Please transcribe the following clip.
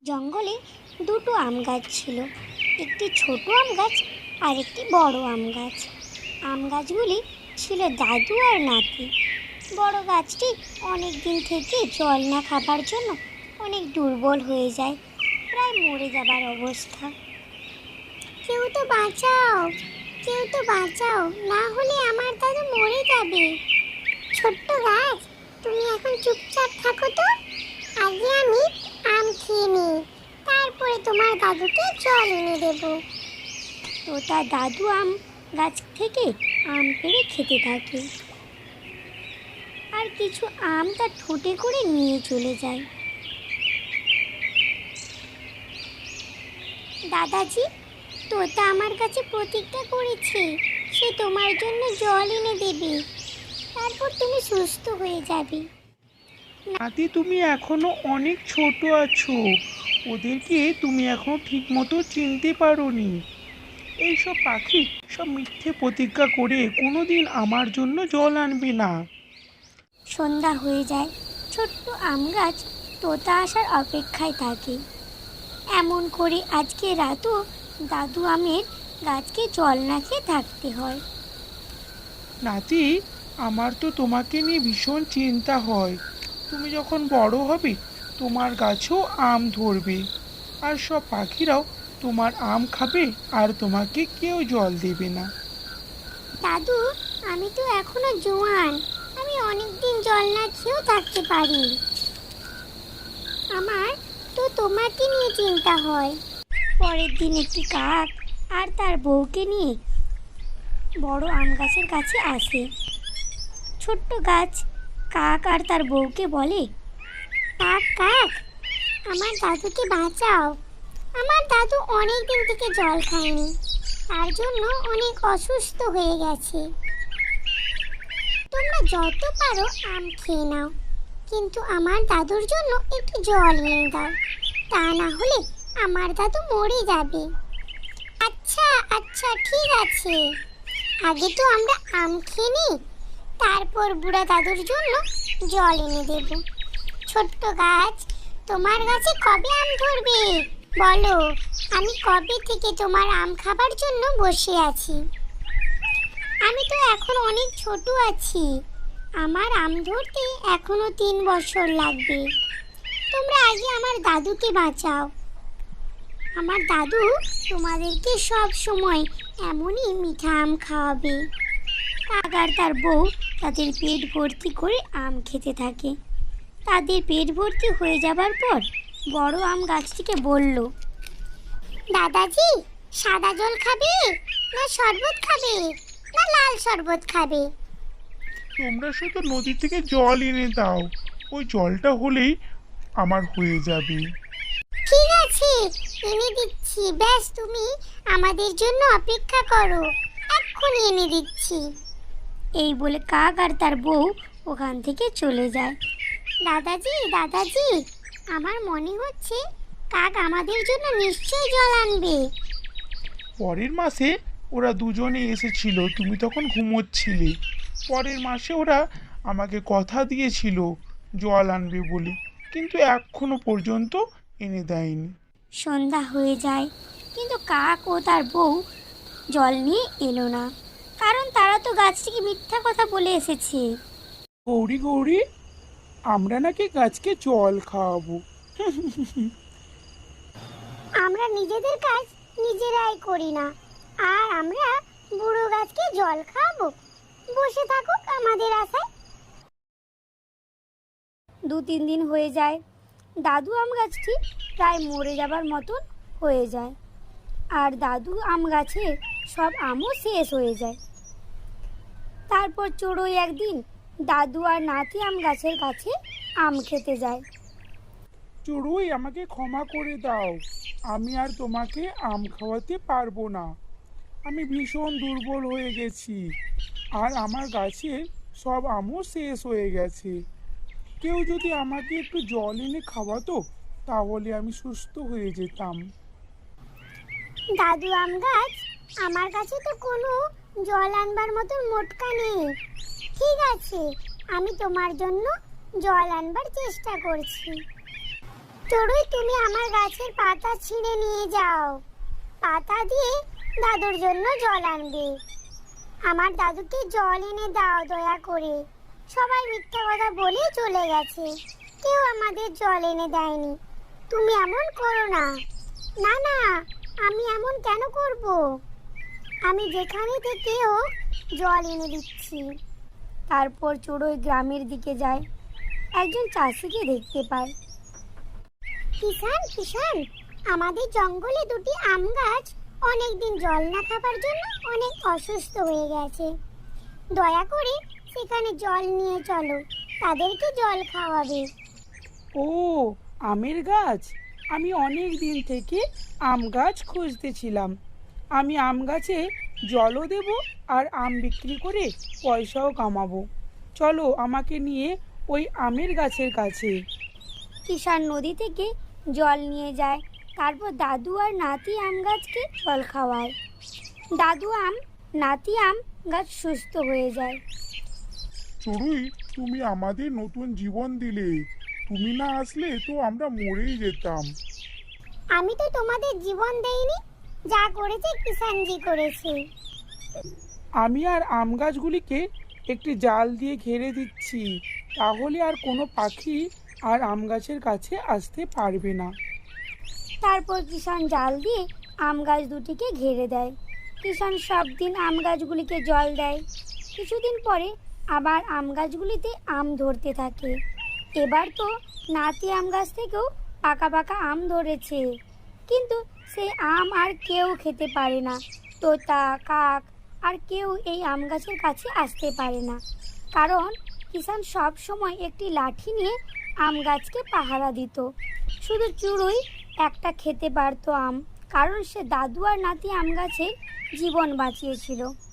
জঙ্গলে দুটো আম গাছ ছিল। একটি ছোট আম গাছ আর একটি বড় আম গাছ। আম গাছগুলি ছিল দাদু আর নাতি। বড় গাছটি অনেক দিন থেকে জল না খাবার জন্য অনেক দুর্বল হয়ে যায়, প্রায় মরে যাবার অবস্থা। কেউ তো বাঁচাও, কেউ তো বাঁচাও, না হলে আমার দাদু মরে যাবে। ছোট্ট গাছ, তুমি এখন চুপচাপ থাকো তো, আগে আমি আম খেয়ে নিই, তারপরে তোমার দাদুকে জল এনে দেব। তো তার দাদু আম গাছ থেকে আম পেড়ে খেতে থাকে, আর কিছু আম তার ঠোঁটে করে নিয়ে চলে যায়। দাদাজি, তোতা আমার কাছে প্রতিজ্ঞা করেছে সে তোমার জন্য জল এনে দেবে, তারপর তুমি সুস্থ হয়ে যাবে। নাতি, তুমি এখনো অনেক ছোট আছো, ওদেরকে তুমি এখনো ঠিক মতো চিনতে পারোনি। এইসব পাখি সব মিথ্যে প্রতিজ্ঞা করে কোনোদিন আমার জন্য জল আনবে না। সন্ধ্যা হয়ে যায়, ছোট্ট আম গাছ তোতা আসার অপেক্ষায় থাকে। এমন করে আজকে রাতও দাদু আমের গাছকে জল না খেয়ে থাকতে হয়। নাতি, আমার তো তোমাকে নিয়ে ভীষণ চিন্তা হয়। তুমি যখন বড় হবে তোমার গাছেও আম ধরবে, আর সব পাখিরাও তোমার আম খাবে, আর তোমাকে কেউ জল দেবে না। দাদু, আমি তো এখনো জোয়ান, আমি অনেক দিন জল না খেয়েও থাকতে পারি। আমার তো তোমাকে নিয়ে চিন্তা হয়। পরের দিন একটি কাক আর তার বউকে নিয়ে বড় আম গাছের কাছে আসে। ছোট্ট গাছ কাক আর তার বউকে বলে, কাক কাক, আমার দাদুকে বাঁচাও। আমার দাদু অনেক দিন থেকে জল খায়নি, তার জন্য অনেক অসুস্থ হয়ে গেছে। তোমরা যত পারো আম খেয়ে নাও, কিন্তু আমার দাদুর জন্য একটু জল এনে দাও, তা না হলে আমার দাদু মরে যাবে। আচ্ছা আচ্ছা, ঠিক আছে, আগে তো আমরা আম খেয়ে নিই, তারপর বুড়া দাদুর জন্য জল এনে দেব। ছোট্ট গাছ, তোমার গাছে কবে আম ধরবে বলো, আমি কবে থেকে তোমার আম খাবার জন্য বসে আছি। আমি তো এখন অনেক ছোট আছি, আমার আম ধরতে এখনো 3 বছর লাগবে। তোমরা আগে আমার দাদুকে বাঁচাও, আমার দাদু তোমাদেরকে সব সময় এমনই মিঠা আম খাওয়াবে। কাক আর তার বউ তাদের পেট ভর্তি করে আম খেতে থাকে। তাদের পেট ভর্তি হয়ে যাবার পর বড় আম গাছটিকে বলল, দাদাজি, সাদা জল খাবে না শরবত খাবে না লাল শরবত খাবে? তোমরা শুধু নদী থেকে জল এনে দাও, ওই জলটা হলেই আমার হয়ে যাবে। ঠিক আছে, এনে দিচ্ছি, ব্যাস তুমি আমাদের জন্য অপেক্ষা করো, এক্ষুনি এনে দিচ্ছি। এই বলে কাক আর তার বউ ওখান থেকে চলে যায়। দাদাজি দাদাজি, আমার মনে হচ্ছে কাক আমাদের জন্য নিশ্চয়ই জল আনবে। পরের মাসে ওরা দুজনে এসেছিল, তুমি তখন ঘুমোচ্ছিলে। পরের মাসে ওরা আমাকে কথা দিয়েছিল জল আনবে বলে, কিন্তু এখনো পর্যন্ত এনে দেয়নি। সন্ধ্যা হয়ে যায়, কিন্তু কাক ও তার বউ জল নিয়ে এলো না, কারণ তারা তো গাছটিকে মিথ্যা কথা বলে এসেছে। গৌরী গৌরী, আমরা নাকি গাছকে জল খাওয়াবো। আমরা নিজেদের কাজ নিজেরাই করি না, আর আমরা বুড়ো গাছকে জল খাওয়াবো? বসে থাকুক আমাদের আশায়। 2-3 দিন হয়ে যায়, দাদু আম গাছটি প্রায় মরে যাবার মতন হয়ে যায়, আর দাদু আম গাছে সব আমও শেষ হয়ে যায়। তারপর চড়ুই একদিন দাদু আর নাতি আম গাছের কাছে আম খেতে যায়। চড়ুই, আমাকে ক্ষমা করে দাও, আমি আর তোমাকে আম খাওয়াতে পারবো না। আমি ভীষণ দুর্বল হয়ে গেছি, আর আমার গাছের সব আমও শেষ হয়ে গেছে। কেউ যদি আমাকে একটু জল এনে খাওয়াতো তাহলে আমি সুস্থ হয়ে যেতাম। দাদু আম গাছ, আমার কাছে তো কোনো জল আনবার মতো মোটকা নেই। ঠিক আছে, আমি তোমার জন্য জল আনবার চেষ্টা করছি। চড়ুই, তুমি আমার গাছের পাতা ছিঁড়ে নিয়ে যাও। পাতা দিয়ে দাদুর জন্য জল আনবে। আমার দাদুকে জল এনে দাও দয়া করে। সবাই মিথ্যা কথা বলে চলে গেছে, কেউ আমাদের জল এনে দেয়নি। তুমি এমন করো না। না না, আমি এমন কেন করব? আমি যেখানে থেকে হোক জল এনে দিচ্ছি। তারপর চড়ুই গ্রামের দিকে যায়। একজন চাষিকে দেখতে পায়। কিষান কিষান, আমাদের জঙ্গলে দুটি আম গাছ অনেকদিন জল না খাবার জন্য অনেক অসুস্থ হয়ে গেছে। দয়া করে সেখানে জল নিয়ে চলো, তাদেরকে জল খাওয়াবে। ও, আমের গাছ! আমি অনেক দিন থেকে আম গাছ খুঁজতেছিলাম। আমি আম গাছে জলও দেব আর আম বিক্রি করে পয়সাও কামাবো। চলো আমাকে নিয়ে ওই আমের গাছের কাছে। কিষান নদী থেকে জল নিয়ে যায়। তারপর দাদু আর নাতি আম গাছকে জল খাওয়ায়। দাদু আম, নাতি আম গাছ সুস্থ হয়ে যায়। চড়ুই, তুমি আমাদের নতুন জীবন দিলে। তুমি না আসলে তো আমরা মরেই যেতাম। আমি তো তোমাদের জীবন দেইনি, যা করেছে কিষানজি করেছে। আমি আর আম গাছগুলিকে একটি জাল দিয়ে ঘিরে দিচ্ছি, তাহলে আর কোনো পাখি আর আম গাছের কাছে আসতে পারবে না। তারপর কিষান জাল দিয়ে আম গাছ দুটিকে ঘিরে দেয়। কিষান সব দিন আম গাছগুলিকে জল দেয়। কিছুদিন পরে আবার আম গাছগুলিতে আম ধরতে থাকে। এবার তো নাতি আম গাছ থেকেও পাকা পাকা আম ধরেছে, কিন্তু সেই আম আর কেউ খেতে পারে না। তোতা, কাক আর কেউ এই আম গাছের কাছে আসতে পারে না, কারণ কিষান সব সময় একটি লাঠি নিয়ে আম গাছকে পাহারা দিত। শুধু চড়ুই একটা খেতে পারতো আম, কারণ সে দাদু আর নাতি আম গাছের জীবন বাঁচিয়েছিল।